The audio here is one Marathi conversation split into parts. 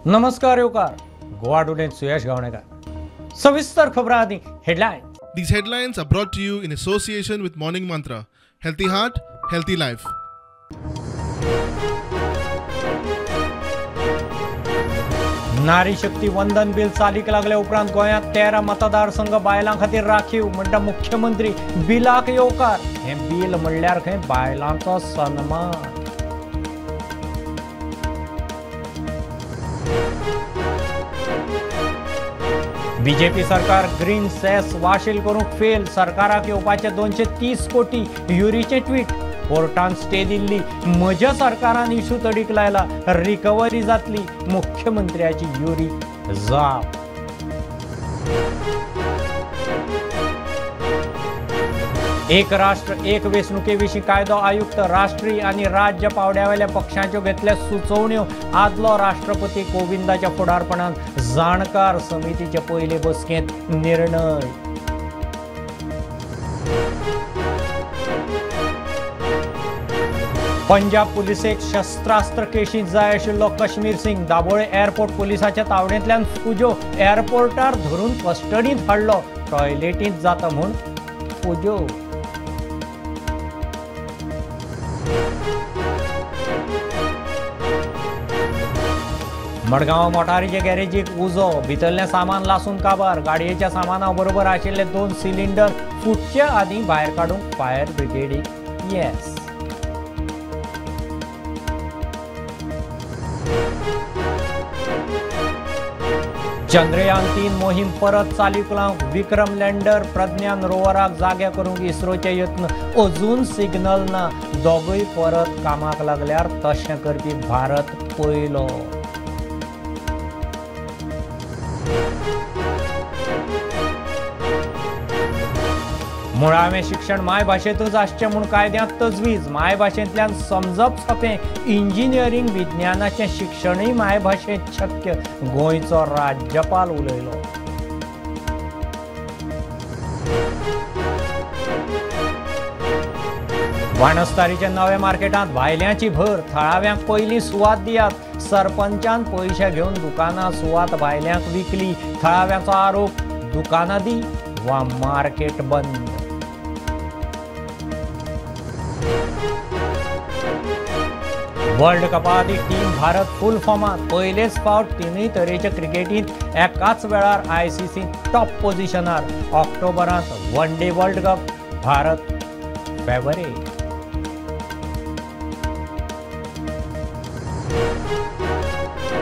नमस्कार येवकार गोवा टुडे सुयश गावणेकर सविस्तर खबरां आदी headline. These headlines are brought to you in association with Morning Mantra. Healthy heart, healthy life. नारी शक्ती वंदन बिल चालीक लागले उपरांत गोंयांत 13 मतदारसंघ बायलां खातीर राखीव म्हणटा मुख्यमंत्री. बिलाक येवकार. हे बिल म्हणल्यार खंय बायलांचो सन्मान. बीजेपी सरकार ग्रीन सेस वाशील करूंक फेल. सरकाराक येवपाचे 230 कोटी. युरीचे ट्वीट. कोर्टान स्टे दिल्ली. म्हज्या सरकारान इशू तडीक लायला. रिकवरी जातली. मुख्यमंत्र्याची युरी जाप. एक राष्ट्र एक वेंचणुके विशीं कायदो आयुक्त राष्ट्रीय आनी राज्य पावड्यावेल्या पक्षांच्यो घेतल्या सुचोवण्यो. आदलो राष्ट्रपती कोविंदाच्या फुडारपणान जाणकार समितीचे पयले बसकेंत निर्णय. पंजाब पुलिसेक शस्त्रास्त्र केशींत जाय आशिल्लो कश्मीर सिंग. दाबोळे एअरपोर्ट पुलिसाच्या तावडेंतल्यान फुजो. एअरपोर्टार धरून कस्टडींत हाडलो. टॉयलेटींत जाता म्हूण फुजो. मडगांव मोटारीचे गॅरेजीक उजो. भितरलें सामान लासून काबार. गाडयेच्या सामाना बरोबर आशिल्ले 2 सिलिंडर फुटच्या आदीं भायर काडूंक फायर ब्रिगेडीक येस. चंद्रयान 3 मोहीम परत चालीक लावंक विक्रम लँडर प्रज्ञान रोवराक जागे करूंक इस्रोचे यत्न. अजून सिग्नल ना. दोगूय परत कामाक लागल्यार तशें करपी भारत पयलो. मुळावें शिक्षण मायभाशेंतूच आसचें म्हूण कायद्यांत तजवीज. मायभाशेंतल्यान समजप सोंपें. इंजिनियरींग विज्ञानाचें शिक्षणूय मायभाशेंत शक्य. गोंयचो राज्यपाल उलयलो. बाणस्तारीच्या नव्या मार्केटांत भायल्यांची भर. थळाव्यांक पयली सुवात दियात. सरपंचान पयशे घेवन दुकानां सुवात भायल्यांक विकली. थळाव्यांचो आरोप. दुकानां दी वा मार्केट बंद. वर्ल्ड कपांत टीम भारत फुल फॉर्मात. पयलेच फावट तिनूय तरेच्या क्रिकेटींत एकाच वेळार ICC टॉप पोझिशनार. ऑक्टोबरांत one day world cup. Bharat favourite.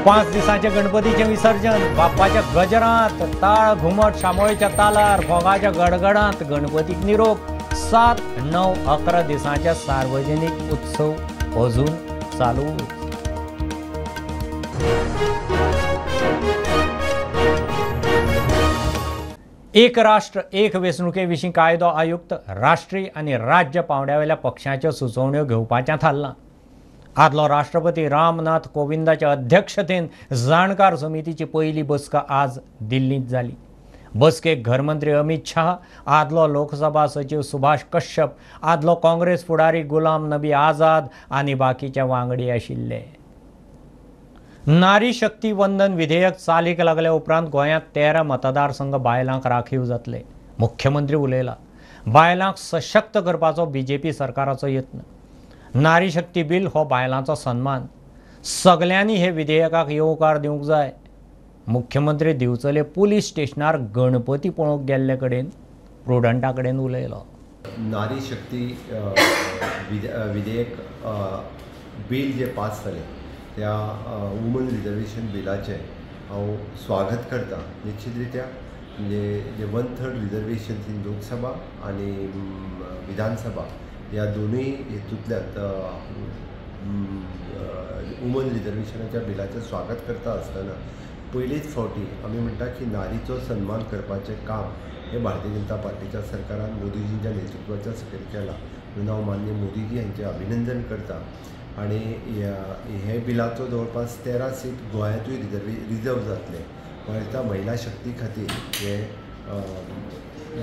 पांच दिसांचे गणपतीचे विसर्जन. बाप्पाच्या गजरांत. ताळ घुमट शामोळेच्या तालार. फोगाच्या गडगडांत गणपतीक निरोप. 7, 9, 11 दिसांच्या सार्वजनीक उत्सव अजून चालू. एक राष्ट्र एक वेंचणुके विशीं कायदो आयुक्त राष्ट्रीय आनी राज्य पावड्यावेल्या पक्षांच्यो सुचोवण्यो घेवपाचें थारलां. आदलो राष्ट्रपती रामनाथ कोविंदाच्या अध्यक्षतेन जाणकार समितीची पयली बसका आज दिल्लींत जाली. बसकेक घरमंत्री अमित शाह, आदलो लोकसभा सचिव सुभाष कश्यप, आदलो काँग्रेस फुडारी गुलाम नबी आझाद आनी बाकीचे वांगडी आशिल्ले. नारी शक्ती वंदन विधेयक चालीक लागल्या उपरांत गोंयांत 13 मतदारसंघ बायलांक राखीव जातले. मुख्यमंत्री उलयला. बायलांक सशक्त करपाचो बीजेपी सरकाराचो यत्न. नारी शक्ती बिल हो बायलांचो सन्मान. सगल्यांनी हे विधेयकाक येवकार दिवंक जाय. मुख्यमंत्री दिवचले पुलीस स्टेशनार गणपती पळोवंक गेल्ले कडेन प्रुडंटा कडेन उलयलो. नारी शक्ती विधेयक बिल जे पास जालें त्या वुमन रिजर्वेशन बिलाचे हांव स्वागत करता. निश्चित रित्या जे 1/3 रिजर्वेशन इन लोकसभा आनी विधानसभा ह्या दोनूय हेतूंतल्यान वुमन रिजर्वेशनाच्या बिलाचें स्वागत करता आसतना पयलीच फावटी आमी म्हणटा की नारीचो सन्मान करपाचें काम हे भारतीय जनता पार्टीच्या सरकारान मोदीजींच्या नेतृत्वाच्या सकयल केलां. म्हणून हांव माननीय मोदीजी हांचें अभिनंदन करता. आनी हे बिलाचो जवळपास 13 सीट गोंयांतूय रिजर्व जातले. गोंयच्या महिला शक्ती खातीर हे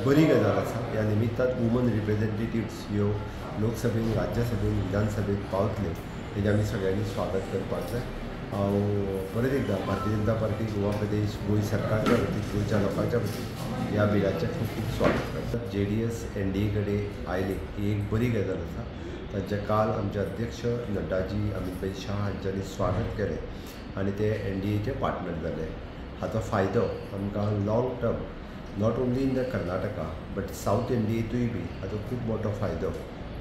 बरी गजाल आसा. ह्या निमित्तान वुमन रिप्रेझेंटेटिव्स ह्यो लोकसभेन, राज्यसभेन, विधानसभेत पावतले. हेजें आमी सगळ्यांनी स्वागत करपाक जाय. हांव परत एकदां भारतीय जनता पार्टी गोवा प्रदेश गोंय सरकारच्या वतीन गोंयच्या लोकांच्या वतीन ह्या बिलाचें खूब खूब स्वागत करता. JDS NDA कडेन आयली ही एक बरी गजाल आसा. तांचे काल आमचे अध्यक्ष नड्डाजी अमित भाई शाह हांच्यांनी स्वागत केलें आनी ते NDAचे पार्टनर जाले. हाचो फायदो आमकां long term not only in the Karnataka but south इंडियेतूय बी हाचो खूब मोठो फायदो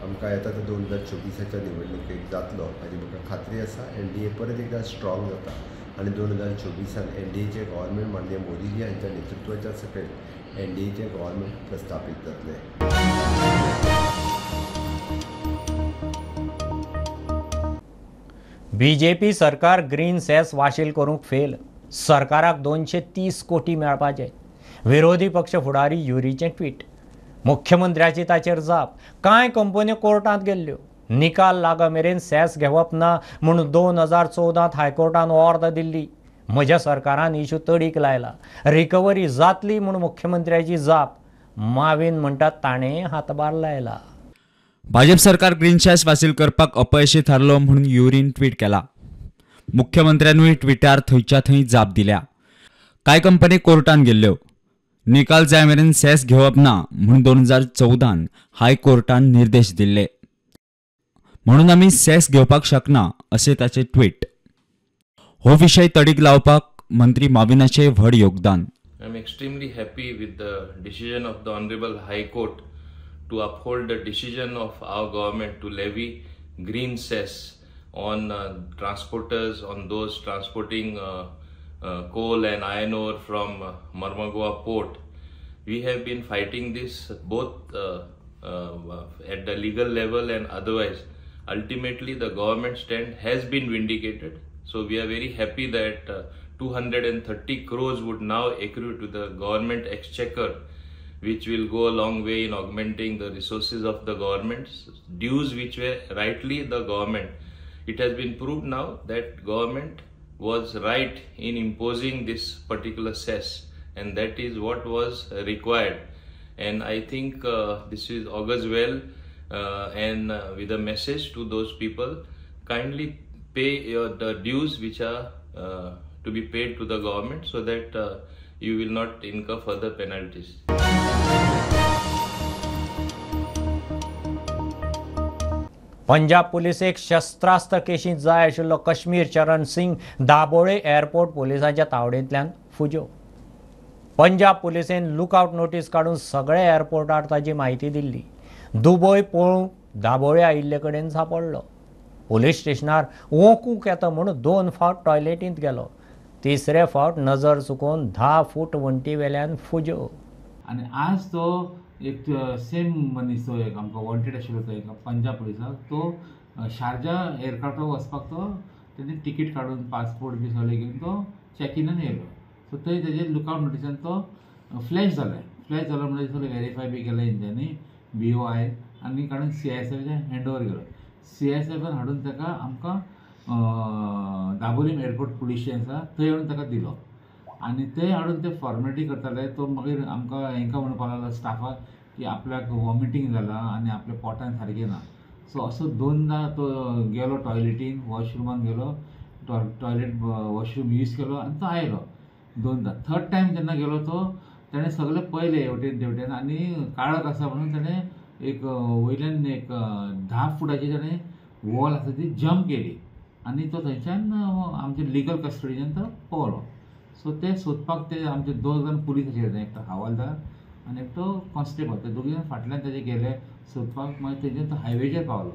आमकां येता ते 2024च्या निवडणुकेक जातलो हाची म्हाका खात्री आसा. NDA परत एकदां स्ट्रॉंग जाता आनी 2024 NDAचे गव्हर्मेंट माननीय मोदीजी हांच्या नेतृत्वाच्या सकयल NDAचे गव्हर्मेंट प्रस्थापीत जातले. BJP सरकार ग्रीन सेस वाशील करूंक फेल. सरकाराक 230 कोटी मेळपाचे. विरोधी पक्ष फुडारी युरीचें ट्वीट. मुख्यमंत्र्याची ताचेर जाप. कांय कंपन्यो कोर्टांत गेल्ल्यो. निकाल लागा मेरेन सेस घेवप ना म्हणून 2014 हायकोर्टान ऑर्डर दिल्ली. म्हज्या सरकारान इश्यू तडीक लायला. रिकवरी जातली म्हूण मुख्यमंत्र्याची जाप. माविन म्हणटात ताणें हातभार लायला. भाजप सरकार ग्रीन सेस वासील करपाक अपयशी थारलो म्हणून युरीन ट्वीट केला. मुख्यमंत्र्यांनी ट्विटार थंयच्या थंय जाप दिल्या. कांय कंपनी कोर्टान गेल्ल्यो. निकाल जाय मेरेन सेस घेवप ना म्हणून 2014 हायकोर्टान निर्देश दिल्ले. म्हणून आमी सेस घेवपाक शकना असे ताचे ट्वीट. हो विषय तडीक लावपाक मंत्री माविनाचे व्हड योगदान. I am extremely happy with the decision of the Honorable High Court to uphold the decision of our government to levy green cess on transporters, on those transporting coal and iron ore from Mormugao port. We have been fighting this both at the legal level and otherwise. Ultimately, the government stand has been vindicated. So we are very happy that 230 crores would now accrue to the government exchequer, which will go a long way in augmenting the resources of the government. Dues which were rightly the government. It has been proved now that government was right in imposing this particular cess, and that is what was required. And I think this is augurs well, and with a message to those people, kindly pay the dues which are to be paid to the government, so that you will not incur further penalties. Punjab पुलिसेक शस्त्रास्त्र केशींत जाय आशिल्लो कश्मीर चरण सिंग दाबोळे एअरपोर्ट पुलिसांच्या तावडेंतल्यान फुजो. पंजाब पुलिसेन लुकआउट नोटीस काडून सगळे एअरपोर्टार ताची म्हायती दिल्ली. दुबय पळोवंक दाबोळे आयिल्ले कडेन सांपडलो. पुलीस स्टेशनार ओंकूंक येता म्हूण 2 फावट टॉयलेटींत गेलो. तिसरे फावट नजर चुकोवन 10 फूट वण्टी वेल्यान फुजो. आनी आज तो एक सेम मनीस तो एक आमकां वॉन्टेड आशिल्लो तो एक पंजाब पुलिसाक तो शारजा एअरक्राफ्टार वचपाक तो तेणी तिकीट काडून पासपोर्ट बी सगळें घेवन तो चॅकिनान येयलो. सो थंय तेजे लुकआउट नोटिसान तो फ्लॅश जालो म्हणजे सगळें व्हेरीफाय बी केलें हेंच्यांनी BOI आनी काडून CISFच्या हँडओवर गेलो. CISFन हाडून ताका आमकां दाबोलीम एअरपोर्ट पुलीस स्टेशन आसा थंय हाडून ताका दिलो. आनी ते हाडून ते फॉर्मेलिटी करताले. तो मागीर आमकां हांकां म्हणपाक लागलो स्टाफाक की आपल्याक वॉमिटींग जालां आनी आपल्या पोटान सारकें ना. सो असो 2दा तो गेलो टॉयलेटीन वॉशरुमान गेलो. टॉयलेट वॉशरूम यूज केलो आनी तो आयलो 2दा. 3rd टायम जेन्ना गेलो तो ताणें सगळें पयलें हेवटेन तेवटेन आनी काळोख आसा म्हणून ताणें एक वयल्यान एक 10 फुटाची ताणें वॉल आसा ती जंप केली आनी तो थंयच्यान आमच्या लिगल कस्टडीच्यान तो पावलो. सो ते सोदपाक ते आमचे 2 जाण पुलीस आशिल्ले. एकटो हवालदार आनी एकटो कॉन्स्टेबल. ते दोगी जाण फाटल्यान तेजे गेले सोदपाक. मागीर थंयच्यान तो हायवेचेर पावलो.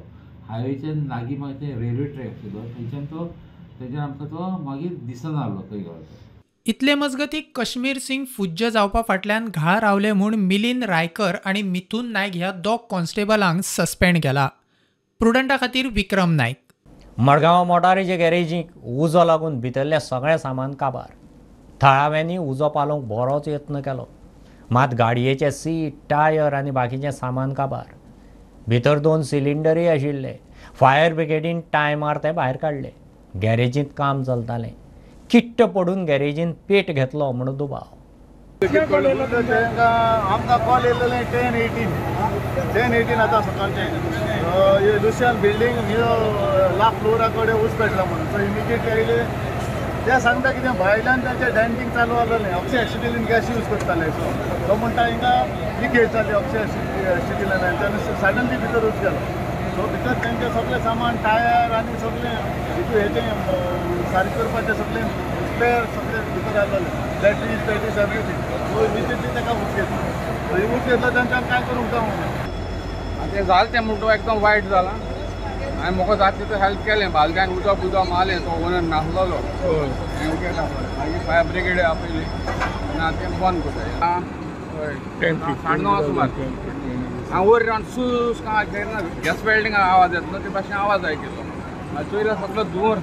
हायवेच्या लागीं मागीर ते रेल्वे ट्रॅक आशिल्लो थंयच्यान आमकां तो मागीर दिसना जालो थंय गेलो तो. इतले मजगतीं कश्मीर सिंग फुज्ज जावपा फाटल्यान घा रावले म्हूण मिलिंद रायकर आनी मिथून नायक ह्या 2 कॉन्स्टेबलांक सस्पेंड केला. प्रुडंटा खातीर विक्रम नायक. मडगांव मोटारीच्या गॅरेजीक उजो लागून भितरल्या सगळें सामान काबार. थळाव्यांनी उजो पालोवंक बरोच यत्न केलो, मात गाडयेचे सीट, टायर आनी बाकीचें सामान काबार. भितर 2 सिलिंडरूय आशिल्ले. फायर ब्रिगेडीन टायमार ते भायर काडले. गॅरेजींत काम चलतालें. किट्ट पडून गॅरेजींत पेट घेतलो म्हणून दुबाव. आमकां कॉल येयलेलें 10:18 आतां सकाळचें लुशियन बिल्डींग लास्ट फ्लोरा कडेन उच पेटला म्हणून सो इमिजिएटली आयले ते सांगता कितें भायल्यान तांचे डेंटिंग चालू जालें ऑक्सी एसिटिलीन गॅस यूज करताले तो म्हणटा हिंगा लिकेज जाली ऑक्सी एसिटिलिनान तेन्ना सडनली भितर वच गेलो सो भितर तेंचें सगळें सामान टायर आनी सगळें हितून हेचें सारकें करपाचें सगळें स्पेर सगळें भितर आसलेलें बॅटरीज एवरीथींग सो इमिजिएटली ताका उच घेतलो सो ही उच घेतलो तेंच्यान कांय करूंक जावंक ते जालें तें म्हणटो एकदम वायट जालां हांवें म्हाका जाता तितलें हेल्प केलें बालद्यान उदक मारलें तो ओनर नासलोलो मागीर फायर ब्रिगेड आपयली आनी आतां तें बंद करता 9:30 सुमार हांव वयर रावन सूस केन्ना गॅस वेल्डिंगा आवाज येता ते भाशेन आवाज आयकलो मागीर चोयला सगळो धुंवर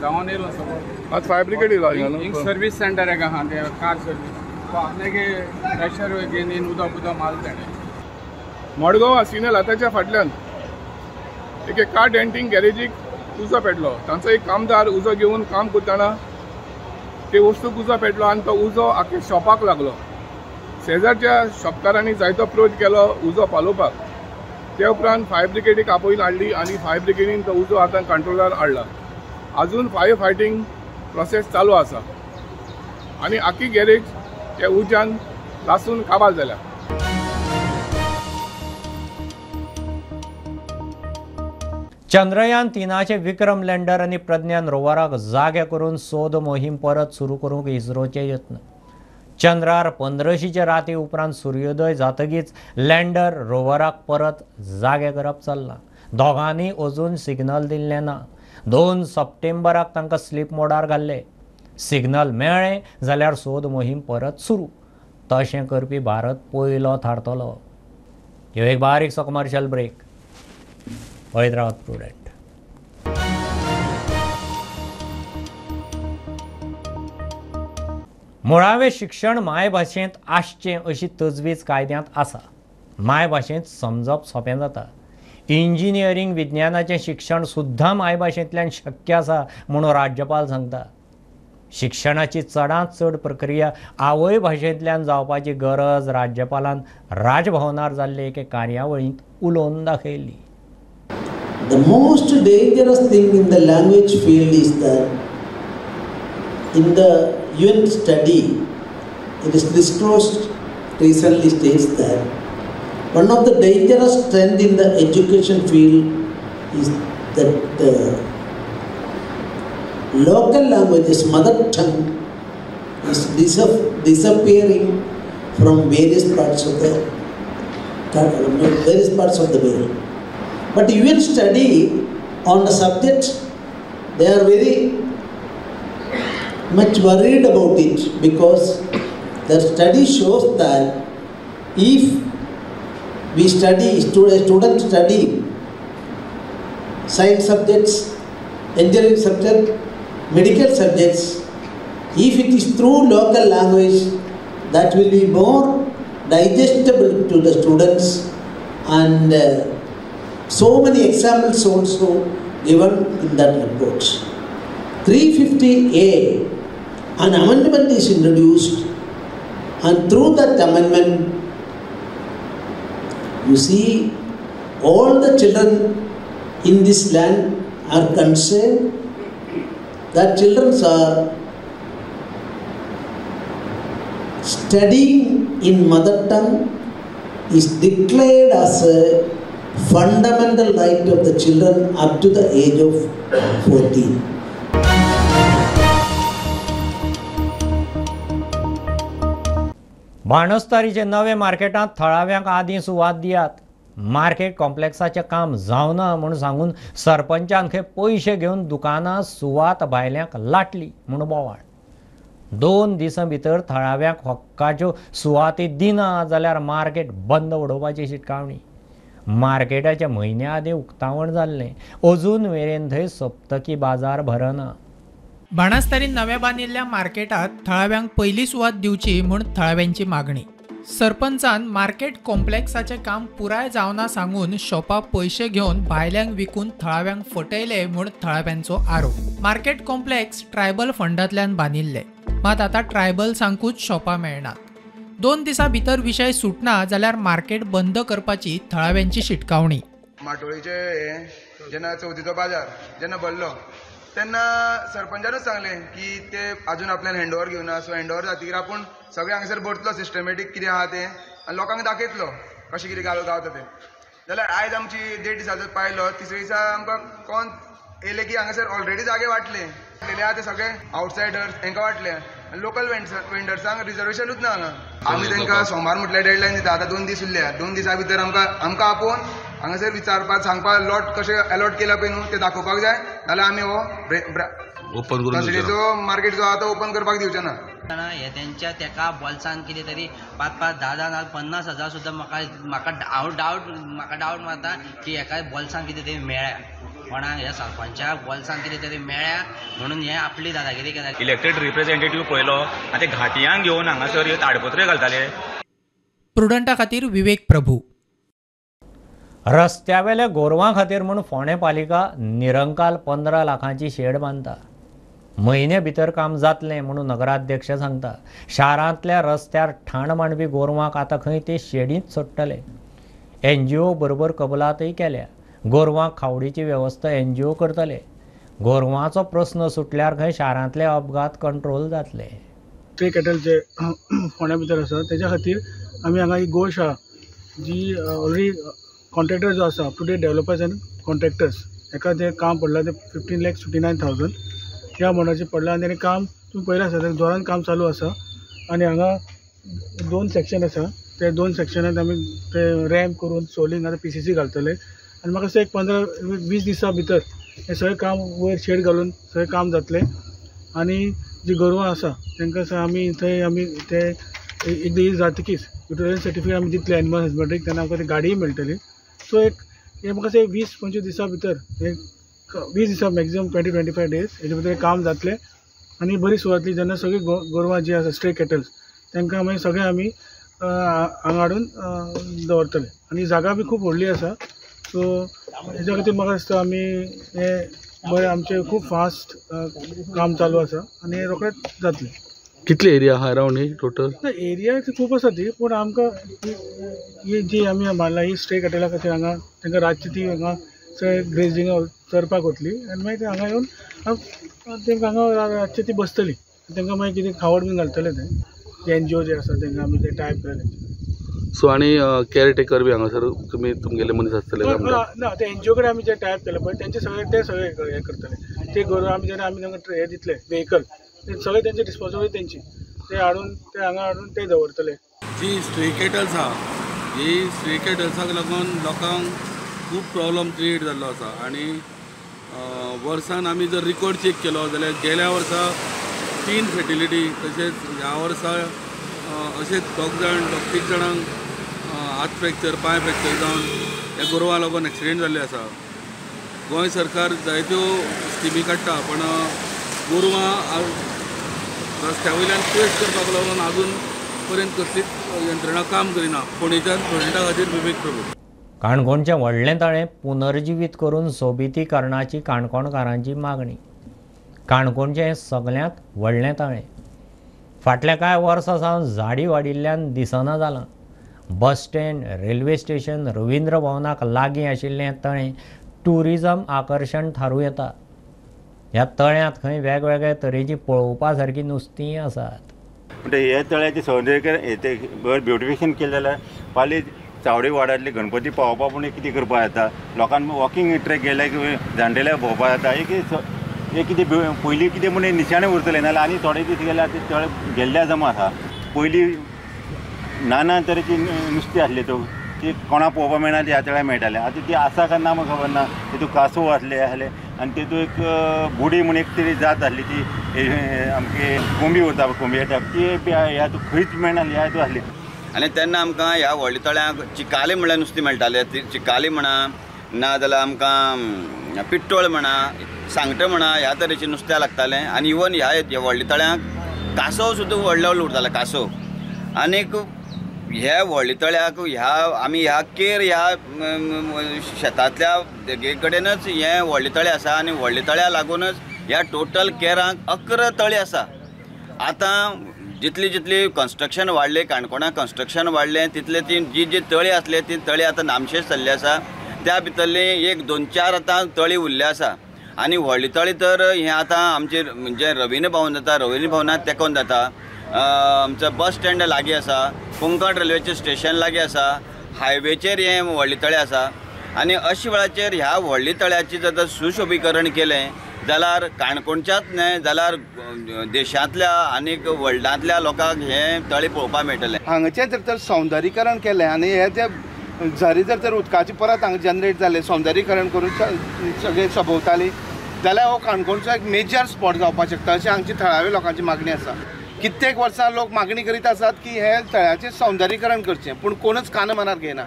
धांवन येयलो सगळो आज फायर ब्रिगेड येयलो हिंग सर्वीस सेंटर एक आहा ते कार सर्वीस सो आपणागे प्रेशर घेवन उदक मारलें तेणें मडगांव सिनल आतांच्या फाटल्यान एक कार डेंटिंग गॅरेजीक उजो पेटलो तांचो एक कामदार उजो घेवन काम करतना ते वस्तूक उजो पेटलो आनी तो उजो आख्या शॉपाक लागलो शेजारच्या शॉपकारांनी जायतो प्रोच केलो उजो पालोवपाक ते उपरांत फायर ब्रिगेडीक आपयल हाडली आनी फायर ब्रिगेडीन तो उजो आतां कंट्रोलार हाडला अजून फायर फायटींग प्रोसेस चालू आसा आनी आख्खी गॅरेज त्या उज्यान लासून काबार जाल्या. चंद्रयान 3चे विक्रम लँडर आणि प्रज्ञान रोवराक जागे करून सोद मोहीम परत सुरू करूंक इस्रोचे यत्न. चंद्रार 15शीचे राती उपरांत सूर्योदय जातकीच लँडर रोवराक परत जागे करप चल्लां. दोगांनी अजून सिग्नल दिल्लें ना. 2 सप्टेंबराक तांकां स्लीप मोडार घाल्ले. सिग्नल मेळ्ळें जाल्यार सोद मोहीम परत सुरू. तशें करपी भारत पयलो थारतलो. ह्यो एक बारीकसो कमर्शियल ब्रेक. हैदराबाद प्रुडंट. मुळावें शिक्षण मायभाशेंत आसचें अशी तजवीज कायद्यांत आसा. मायभाशेंत समजप सोंपें जाता. इंजिनियरींग विज्ञानाचें शिक्षण सुद्दां मायभाशेंतल्यान शक्य आसा म्हणून राज्यपाल सांगता. शिक्षणाची चडांत चड प्रक्रिया आवय भाशेंतल्यान जावपाची गरज राज्यपालान राजभवनार जाल्ले एके कार्यावळींत उलोवन दाखयली. The most dangerous thing in the language field is that in the UN study, it is disclosed recently states that one of the dangerous trend in the education field is that the local languages, mother tongue, is disappearing from various parts of the world. But UN study on the subject, they are very much worried about it because the study shows that if we study, students study science subjects, engineering subjects, medical subjects, if it is through local language, that will be more digestible to the students and so many examples also given in that report. 350A, an amendment is introduced, and through that amendment, you see, all the children in this land are concerned that children are studying in mother tongue is declared as a fundamental right of the children up to the age of 14. बाणस्तारीचे नवे मार्केटांत थळाव्यांक आदीं सुवात दियात. मार्केट कॉम्प्लेक्साचें काम जावना म्हूण सांगून सरपंचान खंय पयशे घेवन दुकानां सुवात भायल्यांक लाटली म्हूण बोवाळ. 2 दिसां भितर थळाव्यांक हक्काच्यो सुवाती दिना जाल्यार मार्केट बंद उडोवपाची शिटकावणी. मार्केटाच्या म्हयन्या आदीं उक्तावण जाल्लें. अजून मेरेन थंय सप्तकी बाजार भरना. बाणास्तारीन नव्या बांदिल्ल्या मार्केटात थळाव्यांक पयली सुवात दिवची म्हूण थळाव्यांची मागणी. सरपंचान मार्केट कॉम्प्लेक्साचें काम पुराय जावना सांगून शॉपां पयशे घेवन भायल्यांक विकून थळाव्यांक फटयले म्हूण थळाव्यांचो आरोप. मार्केट कॉम्प्लेक्स ट्रायबल फंडांतल्यान बांदिल्ले, मात आतां ट्रायबल्सांकूच शॉपां मेळनात. 2 दिसां भितर विशय सुटना जाल्यार मार्केट बंद करपाची थळाव्यांची शिटकावणी. माटोळीचे हे जेन्ना चवथीचो बाजार जेन्ना भरलो तेन्ना सरपंचानूच सांगलें की ते अजून आपल्यान हँडओव्हर घेवना. सो हँडओव्हर जातकीर आपूण सगळें हांगासर भरतलो सिस्टमॅटीक कितें आहा तें आनी लोकांक दाखयतलो कशें कितें गावता तें. जाल्यार आयज आमची 1.5 दिसाचो पायलो. तिसऱ्या दिसा आमकां कोण येयले की हांगासर ऑलरेडी जागे वाटले आहा ते सगळे आउटसायडर्स तांकां वाटले आनी लोकल वेंडर्सांक रिजर्वेशनूच ना हांगा. आमी तांकां सोमार म्हटल्यार डेडलायन दिता. आतां 2 दीस उरल्या. 2 दिसां भितर आमकां आपोवन हांगासर विचारपाक सांगपाक लॉट कशें अलॉट केला पळय न्हू ते दाखोवपाक जाय. जाल्यार आमी हो ओपन करून मार्केट जो आहा तो ओपन करपाक दिवचे ना. हे त्यांच्या तेका बॉल्सान कितें तरी 5-5, 10-10, 50,000 सुद्दां म्हाका डावट मारता की हेका बॉल्सान कितें तरी मेळ्ळ्या. कोणाक ह्या सरपंचाक बॉल्सान कितें तरी मेळ्ळ्या म्हणून हे आपली दादागिरी केल्या. इलेक्टेड रिप्रेझेंटेटिव्ह पयलो आनी ते घाटयांक घेवन हांगासर ह्यो ताडपत्री घालताले. प्रुडंटा खातीर विवेक प्रभू. रस्त्या वेल्या गोरवां खातीर म्हूण फोंडे पालिका निरंकाल 15 लाखांची शेड बांदता. म्हयने भितर काम जातलें म्हणून नगराध्यक्ष सांगता. शारांतल्या रस्त्यार ठाण मांडपी गोरवांक आतां खंय ते शेडींत सोडटले. NGO बरोबर कबलातय केल्या. गोरवांक खावडीची वेवस्था NGO करतले. गोरवांचो प्रस्न सुटल्यार खंय शारांतले अपघात कंट्रोल जातले. स्ट्रे कॅटल जे फोंड्या भितर आसा तेच्या खातीर आमी हांगा ही गोशाळा जी ऑलरेडी कॉन्ट्रॅक्टर जो आसा up to date developers and contractors हेका जें काम पडलां तें 15,59,000 ह्या अमावंटाचें पडलां. आनी तेणें काम तुमी पळयलां आसा जोरान काम चालू आसा. आनी हांगा 2 सेक्शन आसा. ते 2 सेक्शनांत आमी ते रॅम्प करून सोलिंग आतां PCC घालतले. आनी म्हाका दिसता एक 15-20 दिसां भितर हें सगळें काम वयर शेड घालून सगळें काम जातलें. आनी जीं गोरवां आसा तांकां आमी थंय आमी ते एक दीस जातकीच युटिलायझेशन सर्टिफिकेट आमी दितले एनिमल हजबंड्रीक तेन्ना आमकां ती गाडीय मेळटली. सो एक हे म्हाका दिसता 20-25 दिसां भितर एक 20 दिसां मॅक्झिमम 20-25 डेज हेजे भितर काम जातलें. आनी बरी सुवात जातली जेन्ना सगळीं गोरवां जीं आसा स्ट्रे कॅटल्स तांकां मागीर सगळें आमी हांगा हाडून दवरतले. आनी जागा बी खूब व्हडली आसा. सो हेज्या खातीर म्हाका दिसता आमी हे बरें आमचें खूब फास्ट काम चालू आसा आनी हें रोखडेंच जातलें. कितली एरिया आहा अरावंड ही टोटल? एरिया खूब आसा ती पूण आमकां ही जी आमी बांदला ही स्ट्रे कॅटला खातीर हांगा तांकां रातची ती हांगा सगळें ग्रेजिंगा चरपाक वतली आनी मागीर ते हांगा येवन तांकां हांगा रातची ती बसतली. तांकां मागीर कितें खावड बीन घालतले ते NGO जे आसा तांकां आमी ते टायप केले. सो आनी केअरटेकर बी हांगासर तुमगेले मनीस आसतले ना ते NGO कडेन आमी जे टायप केले पळय तेंचे सगळे हे करतले. ते गोरवां आमी जेन्ना आमी तांकां हे दितले वेहिकल ते सगळे तेंची रिस्पॉन्सिबिलिटी तेंची ते हाडून ते हांगा हाडून ते दवरतले. जी स्ट्रे कॅटल्स आहा ही स्ट्रे कॅटल्साक लागून लोकांक खूब प्रॉब्लम क्रिएट जाल्लो आसा. आनी वर्सान आमी जर रिकॉर्ड चेक केलो जाल्यार गेल्या वर्सा 3 फेटिलिटी तशेंच ह्या वर्सा अशेंच 3 जाणांक हात फ्रॅक्चर पांय फ्रॅक्चर जावन ह्या गोरवां लागून एक्सिडेंट जाल्ले आसा. गोंय सरकार जायत्यो स्किमी काडटा पण गोरवां रस्त्या वयल्यान पयस करपाक लागून अजून पर्यंत कसलीच यंत्रणा काम करिना. फोंडेच्यान प्रुडंटा खातीर विवेक प्रभू. काणकोणचें व्हडलें तळें पुनर्जिवीत करून सोबितीकरणाची काणकोणकारांची मागणी. काणकोणचें हें सगळ्यांत व्हडलें तळें फाटल्या कांय वर्सां सावन झाडी वाडिल्ल्यान दिसना जालां. Bus stand, railway station, Ravindra भवनाक लागीं आशिल्लें तळें ट्युरिजम आकर्शण थारूं येता. ह्या तळ्यांत खंय वेगवेगळ्या तरेची पळोवपा सारकी नुस्तीं आसात. म्हणजे हे तळ्याचें सौंदर्य ब्युटिफिकेशन केलें जाल्यार फाल्यां चावडे वाड्यांतले गणपती पावोवपा पूण कितें करपा येता. लोकांक वॉकिंग ट्रॅक गेले जाण्टेल्या भोंवपा येता. एक कितें पयलीं कितें म्हण निशाणें उरतलें नाल्यार आनी थोडे दीस गेल्यार ते तळे गेल्ल्या जमा आसा. पयलीं नाना तरेची नुस्तीं आसली ती कोणाक पळोवपाक मेळना ती ह्या तळ्यार मेळटाले. आतां ती आसा काय ना म्हाका खबर ना. तितून कासव आसले आनी तितून एक बुडी म्हूण एक तरी जात आसली ती आमगे कोंबी उरता कोंबी येता ती ह्या तूं खंयच मेळनाली ह्या तूं आसली. आनी तेन्ना आमकां ह्या व्हडल्या तळ्यांक चिकाले म्हळ्यार नुस्तें मेळटालें. चिकाली म्हणा नाजाल्यार आमकां पिट्टोळ म्हणा सांगटा म्हणा ह्या तरेचें नुस्तें लागतालें. आनी इवन ह्या व्हडल्या तळ्यांक कासव सुद्दां व्हडले व्हडले उरताले कासव. आनीक ह्या व्हडल्या तळ्याक आमी ह्या केर ह्या शेतांतल्या देगे कडेनच हें व्हडलें तळें आसा. आनी व्हडल्या तळ्या लागूनच ह्या टोटल केरांक 11 तळीं आसा. आतां जितली कन्स्ट्रक्शन वाडलें काणकोणा कन्स्ट्रक्शन वाडलें तितले ती जी तळी आसले ती तळी आतां नामशेष जाल्ली आसा. त्या भितरली 1-2-4 आतां तळी उरले आसा आनी व्हडली तळी तर हें आतां आमचे म्हणजे रवींद्र भवन जाता, रवींद्र भवनात तेकोन जाता, आमचो बस स्टँड लागीं आसा, कोंकण रेल्वेचें स्टेशन लागीं आसा, हायवेचेर हें व्हडली तळें आसा आनी अशा वेळाचेर ह्या व्हडली तळ्याची जर सुशोभीकरण केलें जाल्यार काणकोणच्याच न्हय जाल्यार देशांतल्या आनीक वर्ल्डांतल्या लोकांक हें तळें पळोवपाक मेळटलें. हांगाचें जर सौंदर्यीकरण केलें आनी हे जे झरी जर उदकाची परत हांगा जनरेट जाले, सौंदर्यीकरण करून सगळे सोबवताली जाल्यार हो काणकोणचो एक मेजर स्पॉट जावपाक शकता अशी हांगची थळाव्या लोकांची मागणी आसा. कित्येक वर्सां लोक मागणी करीत आसात की हे तळ्याचें सौंदर्यीकरण करचें, पूण कोणूच कान मनार घेयना.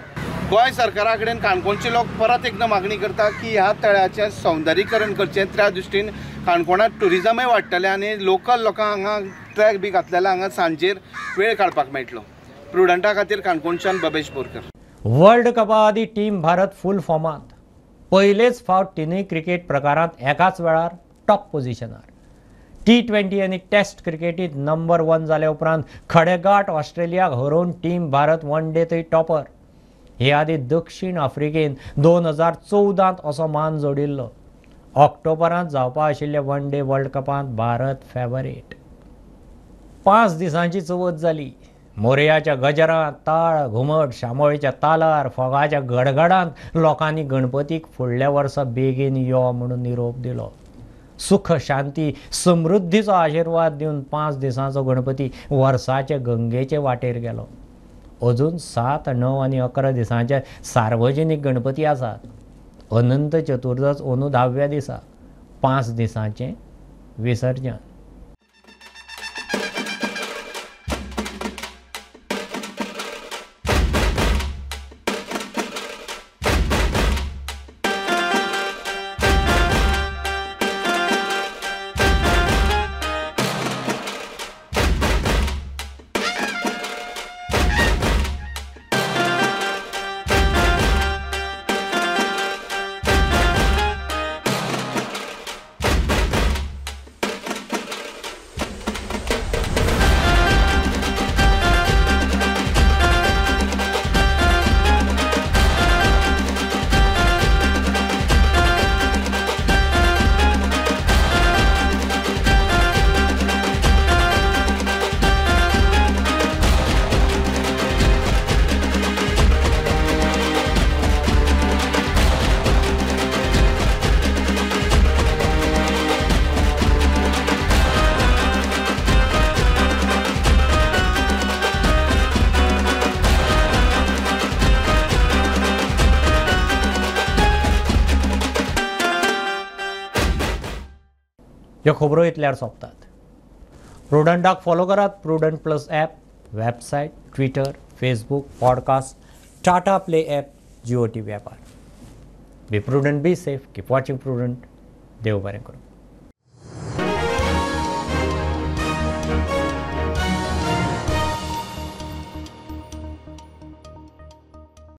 गोंय सरकारा कडेन काणकोणचे लोक परत एकदां मागणी करता की ह्या तळ्याचें सौंदर्यीकरण करचें. त्या दृश्टीन काणकोणांत ट्युरिजमय वाडटलें आनी लोकल लोकांक हांगा ट्रॅक बी घातलेले हांगा सांजेर वेळ काडपाक मेळटलो. प्रुडंटा खातीर काणकोणच्यान बबेश बोरकर. वर्ल्ड कपा आदी टीम भारत फूल फॉर्मात. पहिलेच फावट तिनूय क्रिकेट प्रकारांत एकाच वेळार टॉप पोझिशनार. T20 आनी टेस्ट क्रिकेटीत नंबर 1 जाल्या उपरांत खडेगाठ ऑस्ट्रेलियाक हरोवन टीम भारत वन डे थंय टॉपर. हे आदी दक्षिण आफ्रिकेन 2014 असो मान जोडिल्लो. ऑक्टोबरांत जावपा आशिल्ले वन डे वर्ल्ड कपांत भारत फेवरेट. 5 दिसांची चवथ जाली. मोरयाच्या गजरांत ताळ घुमट, शामोळेच्या तालार, फोगाच्या गडगडांत लोकांनी गणपतीक फुडल्या वर्सा बेगीन यो म्हणून निरोप दिलो. सुख शांती समृद्धीचो आशिर्वाद दिवन 5 दिसांचो गणपती वर्साचे गंगेचे वाटेर गेलो. अजून 7, 9 आनी 11 दिसांचे सार्वजनीक गणपती आसात. अनंत चतुर्दश अंदू 10व्या दिसा 5 दिसांचे विसर्जन. ह्यो खबरो इतल्यार सोंपतात. प्रुडंटाक फॉलो करात. Prudent plus app, website, Twitter, Facebook, podcast, Tata play app, Jio TV ॲपार. Be Prudent, be safe, keep watching Prudent. देव बरें करूं.